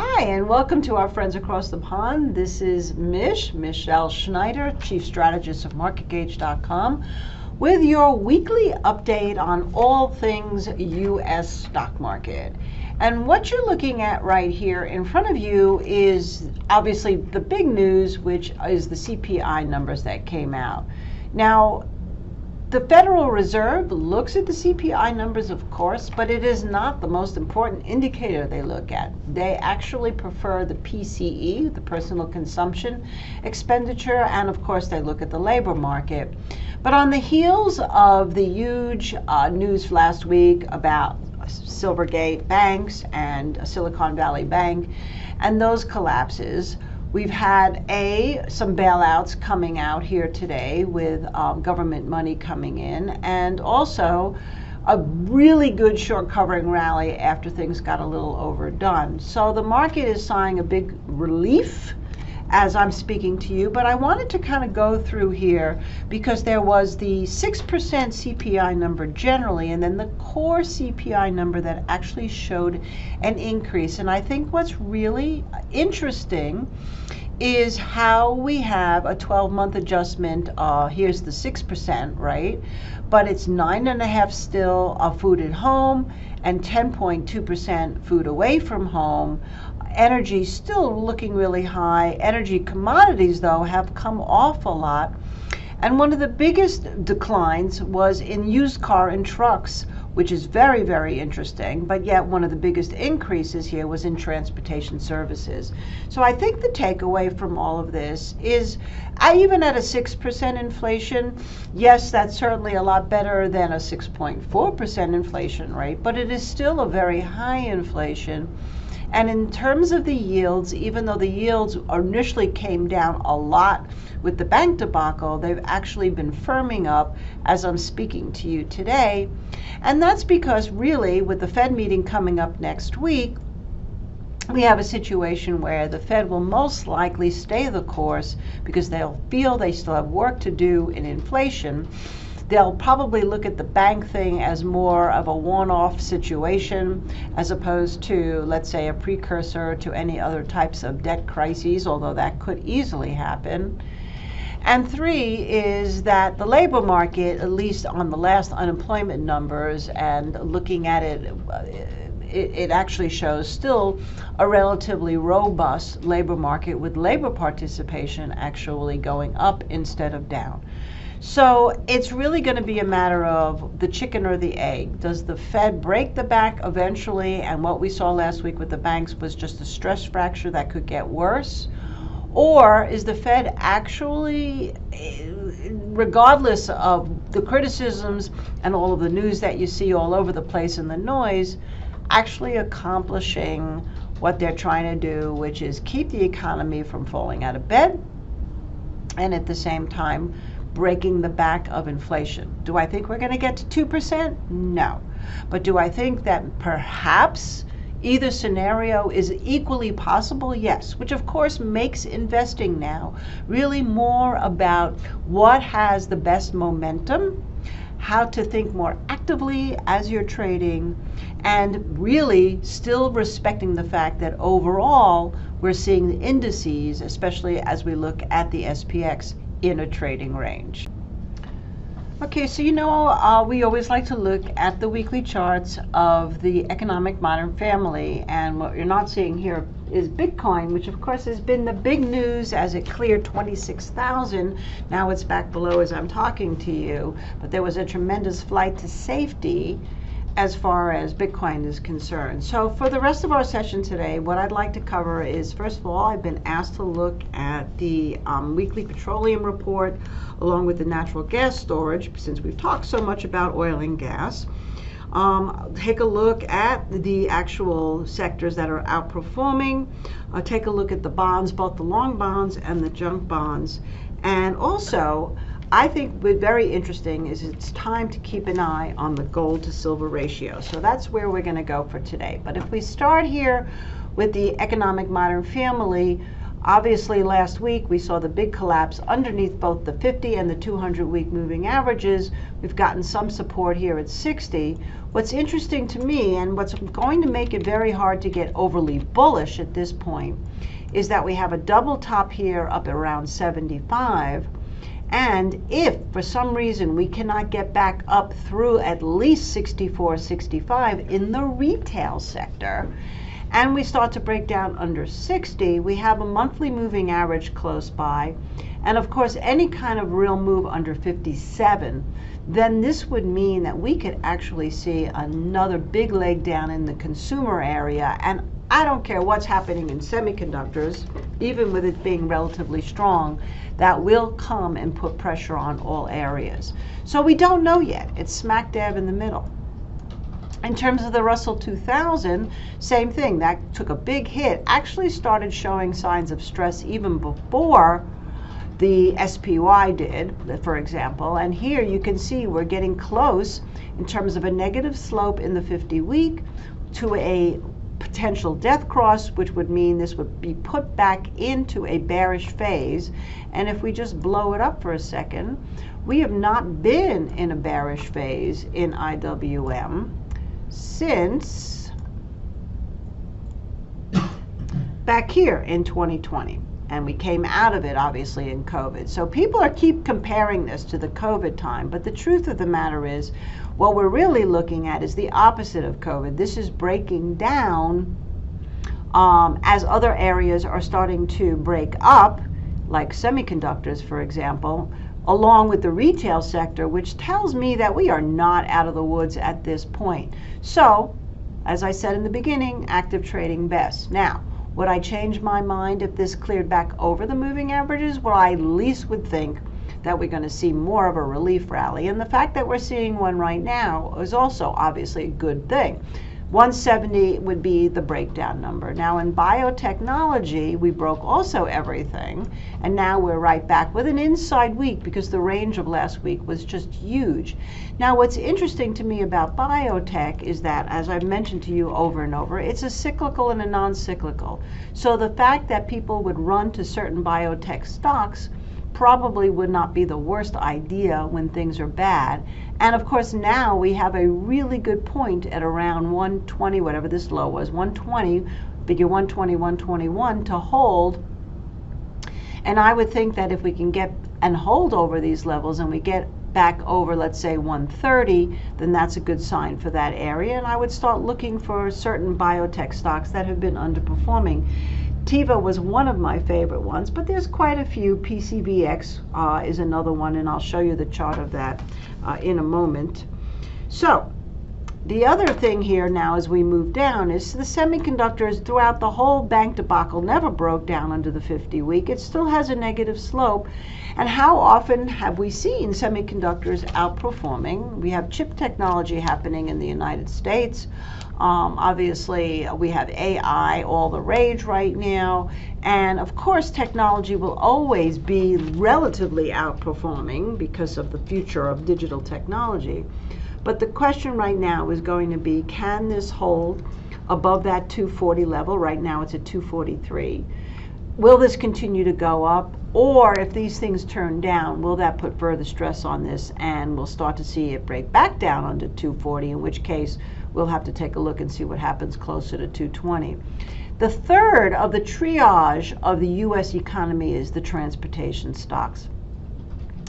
Hi, and welcome to our friends across the pond. This is Mish Schneider, Chief Strategist of MarketGauge.com, with your weekly update on all things U.S. stock market. And what you're looking at right here in front of you is obviously the big news, which is the CPI numbers that came out. Now, the Federal Reserve looks at the CPI numbers, of course, but it is not the most important indicator they look at. They actually prefer the PCE, the personal consumption expenditure, and of course they look at the labor market. But on the heels of the huge news last week about Silvergate banks and Silicon Valley Bank and those collapses, we've had some bailouts coming out here today with government money coming in, and also a really good short covering rally after things got a little overdone. So the market is seeing a big relief as I'm speaking to you, but I wanted to kind of go through here because there was the 6% CPI number generally, and then the core CPI number that actually showed an increase. And I think what's really interesting is how we have a 12-month adjustment. Here's the 6%, right? But it's 9.5% still of food at home and 10.2% food away from home. Energy still looking really high. Energy commodities, though, have come off a lot. And one of the biggest declines was in used car and trucks, which is very, very interesting. But yet one of the biggest increases here was in transportation services. So I think the takeaway from all of this is, even at a 6% inflation, yes, that's certainly a lot better than a 6.4% inflation rate, but it is still a very high inflation. And in terms of the yields, even though the yields initially came down a lot with the bank debacle, they've actually been firming up as I'm speaking to you today. And that's because really with the Fed meeting coming up next week, we have a situation where the Fed will most likely stay the course because they'll feel they still have work to do in inflation. They'll probably look at the bank thing as more of a one-off situation as opposed to, let's say, a precursor to any other types of debt crises, although that could easily happen. And three is that the labor market, at least on the last unemployment numbers and looking at it, it actually shows still a relatively robust labor market with labor participation actually going up instead of down. So it's really going to be a matter of the chicken or the egg. Does the Fed break the back eventually? And what we saw last week with the banks was just a stress fracture that could get worse. Or is the Fed actually, regardless of the criticisms and all of the news that you see all over the place and the noise, actually accomplishing what they're trying to do, which is keep the economy from falling out of bed and at the same time breaking the back of inflation? Do I think we're going to get to 2%? No. But do I think that perhaps either scenario is equally possible? Yes, which of course makes investing now really more about what has the best momentum, how to think more actively as you're trading, and really still respecting the fact that overall we're seeing the indices, especially as we look at the SPX, in a trading range. Okay, so we always like to look at the weekly charts of the economic modern family, and what you're not seeing here is Bitcoin, which of course has been the big news as it cleared 26,000. Now it's back below as I'm talking to you, but there was a tremendous flight to safety as far as Bitcoin is concerned. So for the rest of our session today, what I'd like to cover is, first of all, I've been asked to look at the weekly petroleum report along with the natural gas storage, since we've talked so much about oil and gas. Take a look at the actual sectors that are outperforming. Take a look at the bonds, both the long bonds and the junk bonds. And also, I think what's very interesting is it's time to keep an eye on the gold to silver ratio. So that's where we're going to go for today. But if we start here with the economic modern family, Obviously, last week we saw the big collapse underneath both the 50 and the 200-week moving averages. We've gotten some support here at 60. What's interesting to me, and what's going to make it very hard to get overly bullish at this point, is that we have a double top here up at around 75. And if for some reason we cannot get back up through at least 64, 65 in the retail sector, and we start to break down under 60, we have a monthly moving average close by, and of course any kind of real move under 57, then this would mean that we could actually see another big leg down in the consumer area. And I don't care what's happening in semiconductors, even with it being relatively strong, that will come and put pressure on all areas. So we don't know yet. It's smack dab in the middle. In terms of the Russell 2000, same thing. That took a big hit, actually started showing signs of stress even before the SPY did, for example. And here you can see we're getting close in terms of a negative slope in the 50-week to a potential death cross, which would mean this would be put back into a bearish phase. And if we just blow it up for a second, we have not been in a bearish phase in IWM since back here in 2020, and we came out of it obviously in COVID. So people keep comparing this to the COVID time, but the truth of the matter is what we're really looking at is the opposite of COVID. This is breaking down as other areas are starting to break up, like semiconductors, for example, along with the retail sector, which tells me that we are not out of the woods at this point. So, as I said in the beginning, active trading best. Now, would I change my mind if this cleared back over the moving averages? Well, I at least would think that we're going to see more of a relief rally. And the fact that we're seeing one right now is also obviously a good thing. 170 would be the breakdown number. Now in biotechnology, we broke also everything, and now we're right back with an inside week because the range of last week was just huge. Now what's interesting to me about biotech is that, as I've mentioned to you over and over, it's a cyclical and a non-cyclical. So the fact that people would run to certain biotech stocks probably would not be the worst idea when things are bad. And of course now we have a really good point at around 120, whatever this low was, 120, figure 120, 121 to hold. And I would think that if we can get and hold over these levels and we get back over, let's say 130, then that's a good sign for that area. And I would start looking for certain biotech stocks that have been underperforming. Teva was one of my favorite ones, but there's quite a few. PCBX is another one, and I'll show you the chart of that in a moment. So the other thing here now as we move down is the semiconductors throughout the whole bank debacle never broke down under the 50-week. It still has a negative slope. And how often have we seen semiconductors outperforming? We have chip technology happening in the United States. Obviously, we have AI, all the rage right now. And of course, technology will always be relatively outperforming because of the future of digital technology. But the question right now is going to be, can this hold above that 240 level? Right now it's at 243. Will this continue to go up? Or if these things turn down, will that put further stress on this and we'll start to see it break back down under 240, in which case we'll have to take a look and see what happens closer to 220. The third of the triage of the U.S. economy is the transportation stocks.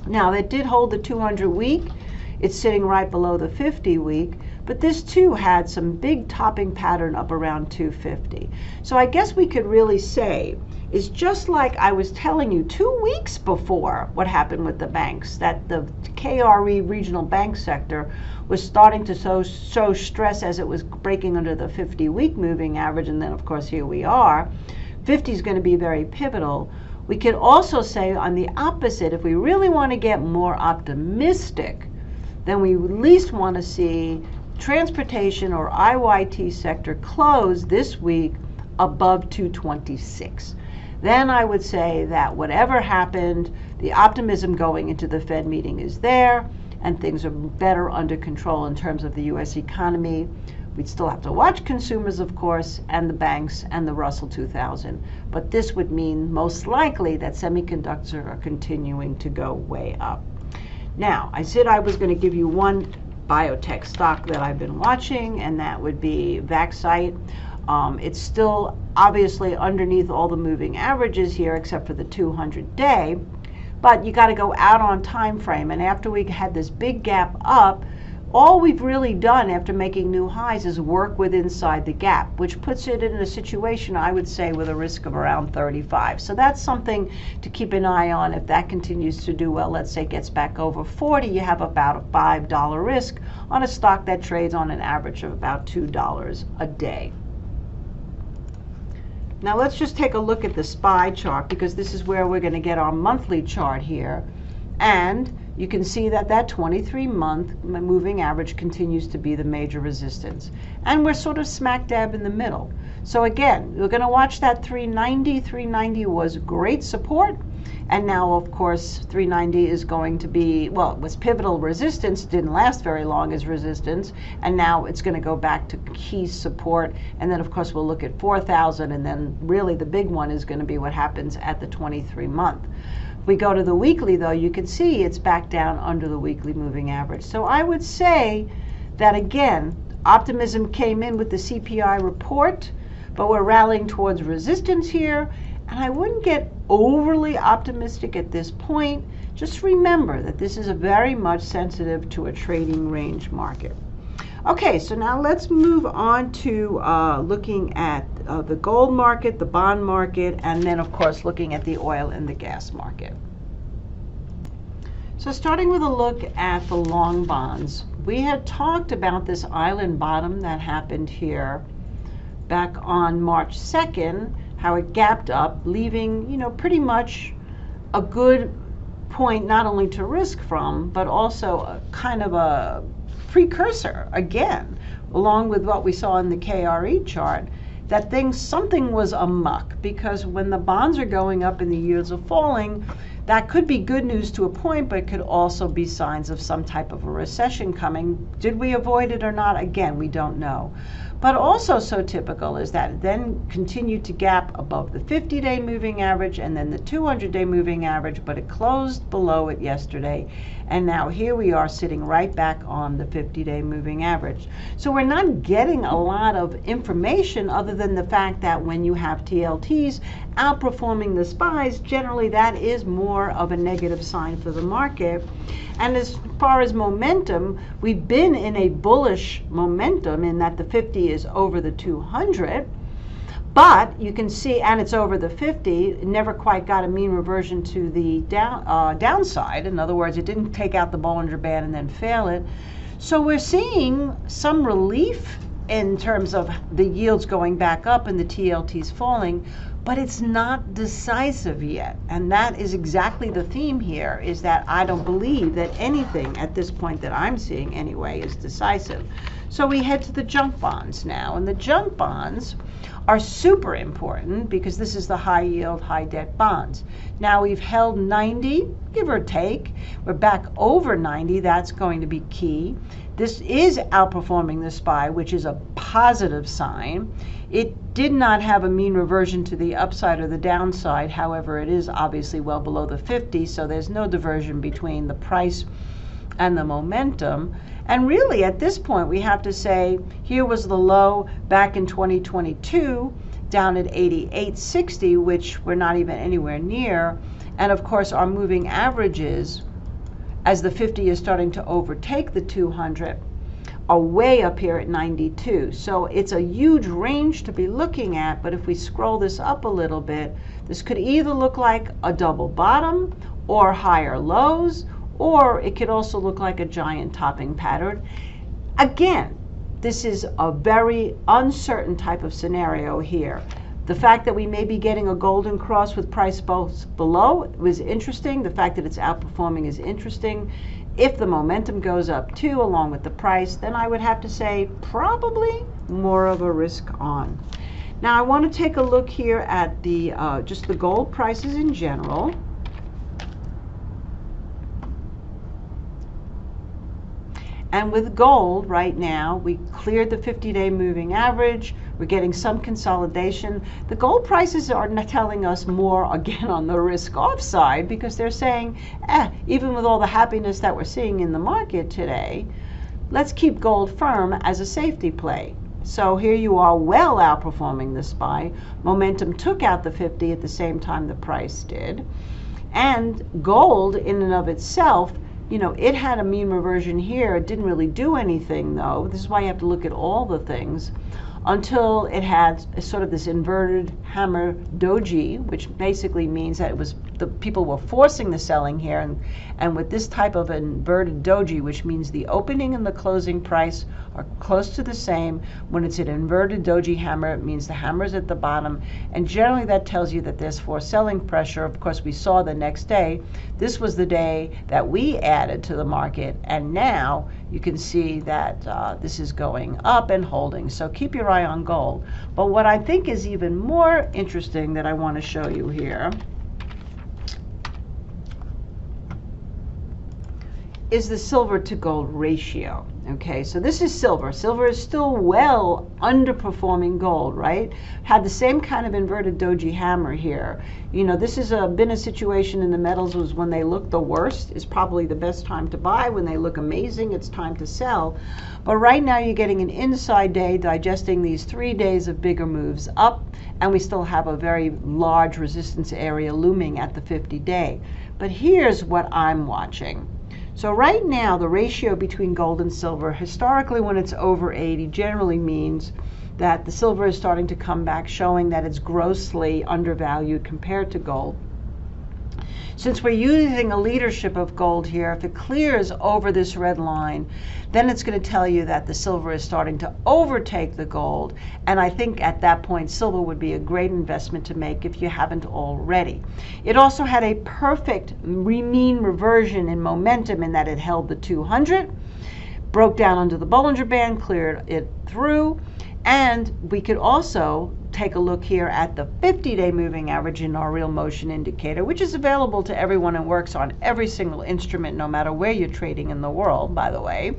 Now, that did hold the 200-week. It's sitting right below the 50-week, but this too had some big topping pattern up around 250. So I guess we could really say is just like I was telling you 2 weeks before what happened with the banks, that the KRE regional bank sector was starting to show stress as it was breaking under the 50-week moving average, and then of course here we are. 50 is going to be very pivotal. We could also say on the opposite, if we really want to get more optimistic, then we at least want to see transportation or IYT sector close this week above 226. Then I would say that whatever happened, the optimism going into the Fed meeting is there, and things are better under control in terms of the U.S. economy. We'd still have to watch consumers, of course, and the banks and the Russell 2000. But this would mean most likely that semiconductors are continuing to go way up. Now, I said I was going to give you one biotech stock that I've been watching, and that would be Vaxcyte. It's still obviously underneath all the moving averages here, except for the 200-day. But you got to go out on time frame. And after we had this big gap up, all we've really done after making new highs is work with inside the gap, which puts it in a situation, I would say, with a risk of around 35. So that's something to keep an eye on. If that continues to do well, let's say it gets back over 40, you have about a $5 risk on a stock that trades on an average of about $2 a day. Now let's just take a look at the SPY chart, because this is where we're going to get our monthly chart here. And you can see that that 23-month moving average continues to be the major resistance. And we're sort of smack dab in the middle. So again, we're going to watch that 390. 390 was great support. And now, of course, 390 is going to be, well, it was pivotal resistance, didn't last very long as resistance, and now it's going to go back to key support. And then, of course, we'll look at 4,000, and then really the big one is going to be what happens at the 23-month. If we go to the weekly, though, you can see it's back down under the weekly moving average. So I would say that, again, optimism came in with the CPI report, but we're rallying towards resistance here. And I wouldn't get overly optimistic at this point. Just remember that this is a very much sensitive to a trading range market. Okay, so now let's move on to looking at the gold market, the bond market, and then, of course, looking at the oil and the gas market. So starting with a look at the long bonds, we had talked about this island bottom that happened here back on March 2nd, how it gapped up, leaving, pretty much a good point not only to risk from, but also a kind of a precursor, again, along with what we saw in the KRE chart, that something was amuck, because when the bonds are going up and the yields are falling, that could be good news to a point, but it could also be signs of some type of a recession coming. Did we avoid it or not? Again, we don't know. But also so typical is that it then continued to gap above the 50-day moving average and then the 200-day moving average, but it closed below it yesterday. And now here we are sitting right back on the 50-day moving average. So we're not getting a lot of information other than the fact that when you have TLTs outperforming the SPYs, generally that is more of a negative sign for the market. And as far as momentum, we've been in a bullish momentum in that the 50 is over the 200. But you can see, and it's over the 50, it never quite got a mean reversion to the downside. In other words, it didn't take out the Bollinger Band and then fail it. So we're seeing some relief in terms of the yields going back up and the TLTs falling, but it's not decisive yet. And that is exactly the theme here, is that I don't believe that anything at this point that I'm seeing anyway is decisive. So we head to the junk bonds now, and the junk bonds are super important because this is the high yield, high debt bonds. Now we've held 90, give or take. We're back over 90, that's going to be key. This is outperforming the SPY, which is a positive sign. It did not have a mean reversion to the upside or the downside. However, it is obviously well below the 50, so there's no diversion between the price and the momentum. And really, at this point, we have to say, here was the low back in 2022, down at 88.60, which we're not even anywhere near. And of course, our moving averages, as the 50 is starting to overtake the 200, are way up here at 92. So it's a huge range to be looking at, but if we scroll this up a little bit, this could either look like a double bottom or higher lows, or it could also look like a giant topping pattern. Again, this is a very uncertain type of scenario here. The fact that we may be getting a golden cross with price both below was interesting. The fact that it's outperforming is interesting. If the momentum goes up too, along with the price, then I would have to say probably more of a risk on. Now I want to take a look here at the just the gold prices in general. And with gold right now, we cleared the 50-day moving average. We're getting some consolidation. The gold prices are telling us more again on the risk off side, because they're saying, even with all the happiness that we're seeing in the market today, let's keep gold firm as a safety play. So here you are, well outperforming the SPY. Momentum took out the 50 at the same time the price did. And gold in and of itself, it had a mean reversion here. It didn't really do anything, though. This is why you have to look at all the things, until it had sort of this inverted hammer doji, which basically means that the people were forcing the selling here, and with this type of inverted doji, which means the opening and the closing price are close to the same. When it's an inverted doji hammer, it means the hammer's at the bottom, and generally that tells you that there's forced selling pressure. Of course, we saw the next day, this was the day that we added to the market, and now you can see that this is going up and holding. So keep your eye on gold. But what I think is even more interesting that I want to show you here is the silver to gold ratio. Okay, so this is silver. Silver is still well underperforming gold, right? Had the same kind of inverted doji hammer here. This has been a situation in the metals was when they look the worst is probably the best time to buy. When they look amazing, it's time to sell. But right now you're getting an inside day digesting these 3 days of bigger moves up, and we still have a very large resistance area looming at the 50-day. But here's what I'm watching. So right now, the ratio between gold and silver, historically when it's over 80, generally means that the silver is starting to come back, showing that it's grossly undervalued compared to gold. Since we're using a leadership of gold here, if it clears over this red line, then it's going to tell you that the silver is starting to overtake the gold. And I think at that point, silver would be a great investment to make if you haven't already. It also had a perfect mean reversion in momentum in that it held the 200, broke down under the Bollinger Band, cleared it through. And we could also take a look here at the 50-day moving average in our real motion indicator, which is available to everyone and works on every single instrument, no matter where you're trading in the world, by the way.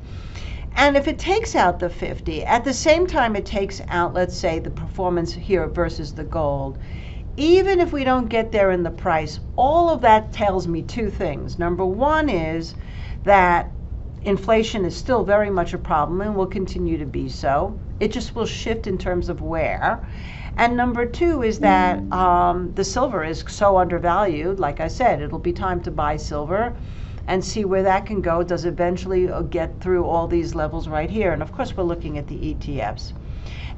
And if it takes out the 50, at the same time it takes out, let's say, the performance here versus the gold, even if we don't get there in the price, all of that tells me two things. Number one is that inflation is still very much a problem and will continue to be so. It just will shift in terms of where. And number two is that the silver is so undervalued. Like I said, it'll be time to buy silver and see where that can go. It does eventually get through all these levels right here. And of course, we're looking at the ETFs.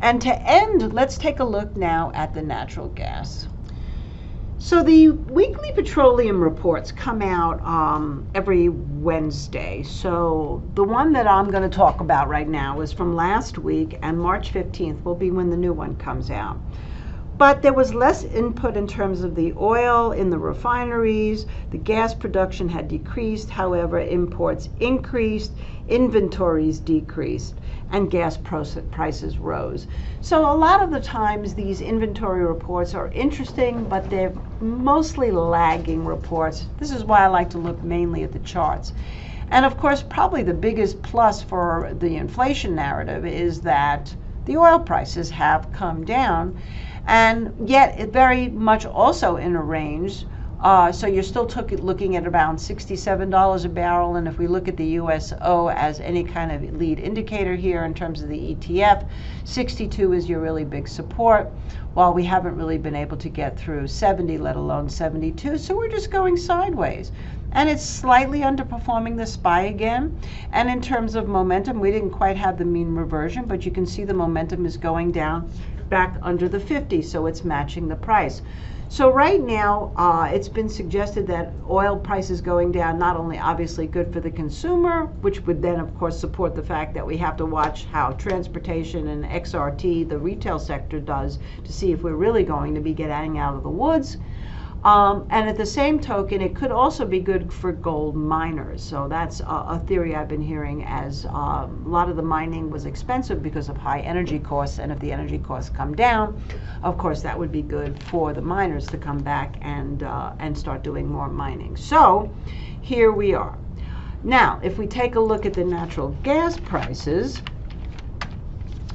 And to end, let's take a look now at the natural gas. So the weekly petroleum reports come out every Wednesday. So the one that I'm going to talk about right now is from last week, and March 15th will be when the new one comes out. But there was less input in terms of the oil in the refineries. The gas production had decreased. However, imports increased, inventories decreased, and gas prices rose. So a lot of the times these inventory reports are interesting, but they're mostly lagging reports. This is why I like to look mainly at the charts. And of course, probably the biggest plus for the inflation narrative is that the oil prices have come down, and yet it very much also in a range. So you're still looking at around $67 a barrel, and if we look at the USO as any kind of lead indicator here in terms of the ETF, 62 is your really big support, while we haven't really been able to get through 70, let alone 72, so we're just going sideways. And it's slightly underperforming the SPY again. And in terms of momentum, we didn't quite have the mean reversion, but you can see the momentum is going down back under the 50, so it's matching the price. So right now, it's been suggested that oil prices going down, not only obviously good for the consumer, which would then of course support the fact that we have to watch how transportation and XRT, the retail sector, does to see if we're really going to be getting out of the woods. And at the same token, it could also be good for gold miners. So that's a theory I've been hearing, as a lot of the mining was expensive because of high energy costs. And if the energy costs come down, of course, that would be good for the miners to come back and start doing more mining. So here we are. Now, if we take a look at the natural gas prices,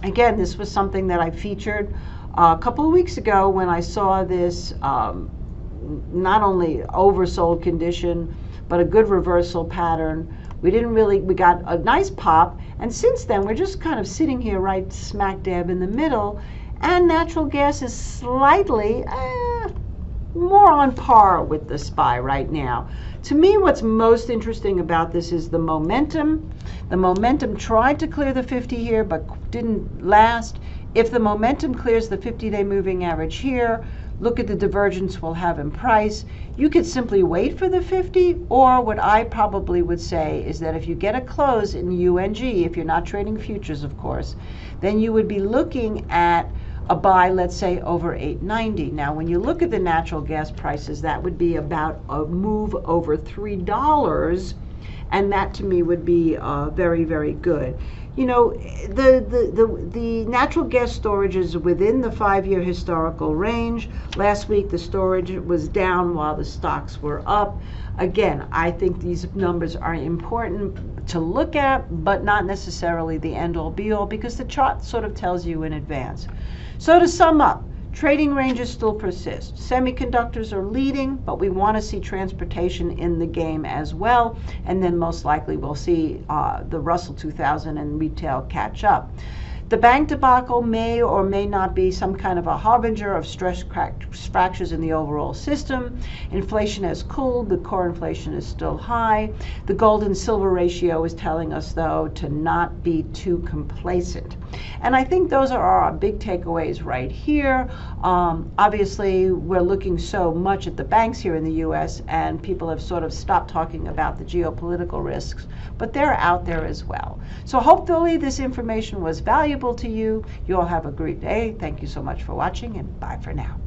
again, this was something that I featured a couple of weeks ago when I saw this not only oversold condition, but a good reversal pattern. We got a nice pop, and since then we're just kind of sitting here right smack dab in the middle, and natural gas is slightly more on par with the SPY right now. To me, what's most interesting about this is the momentum. The momentum tried to clear the 50 here, but didn't last. If the momentum clears the 50-day moving average here, look at the divergence we'll have in price. You could simply wait for the 50, or what I probably would say is that if you get a close in UNG, if you're not trading futures, of course, then you would be looking at a buy, let's say, over 890. Now, when you look at the natural gas prices, that would be about a move over $3, and that to me would be very, very good. You know, the natural gas storage is within the 5-year historical range. Last week, the storage was down while the stocks were up. Again, I think these numbers are important to look at, but not necessarily the end-all be-all, because the chart sort of tells you in advance. So to sum up, trading ranges still persist. Semiconductors are leading, but we want to see transportation in the game as well. And then most likely we'll see the Russell 2000 and retail catch up. The bank debacle may or may not be some kind of a harbinger of stress fractures in the overall system. Inflation has cooled, the core inflation is still high. The gold and silver ratio is telling us, though, to not be too complacent. And I think those are our big takeaways right here. Obviously, we're looking so much at the banks here in the US, and people have sort of stopped talking about the geopolitical risks, but they're out there as well. So hopefully this information was valuable to you. You all have a great day. Thank you so much for watching, and bye for now.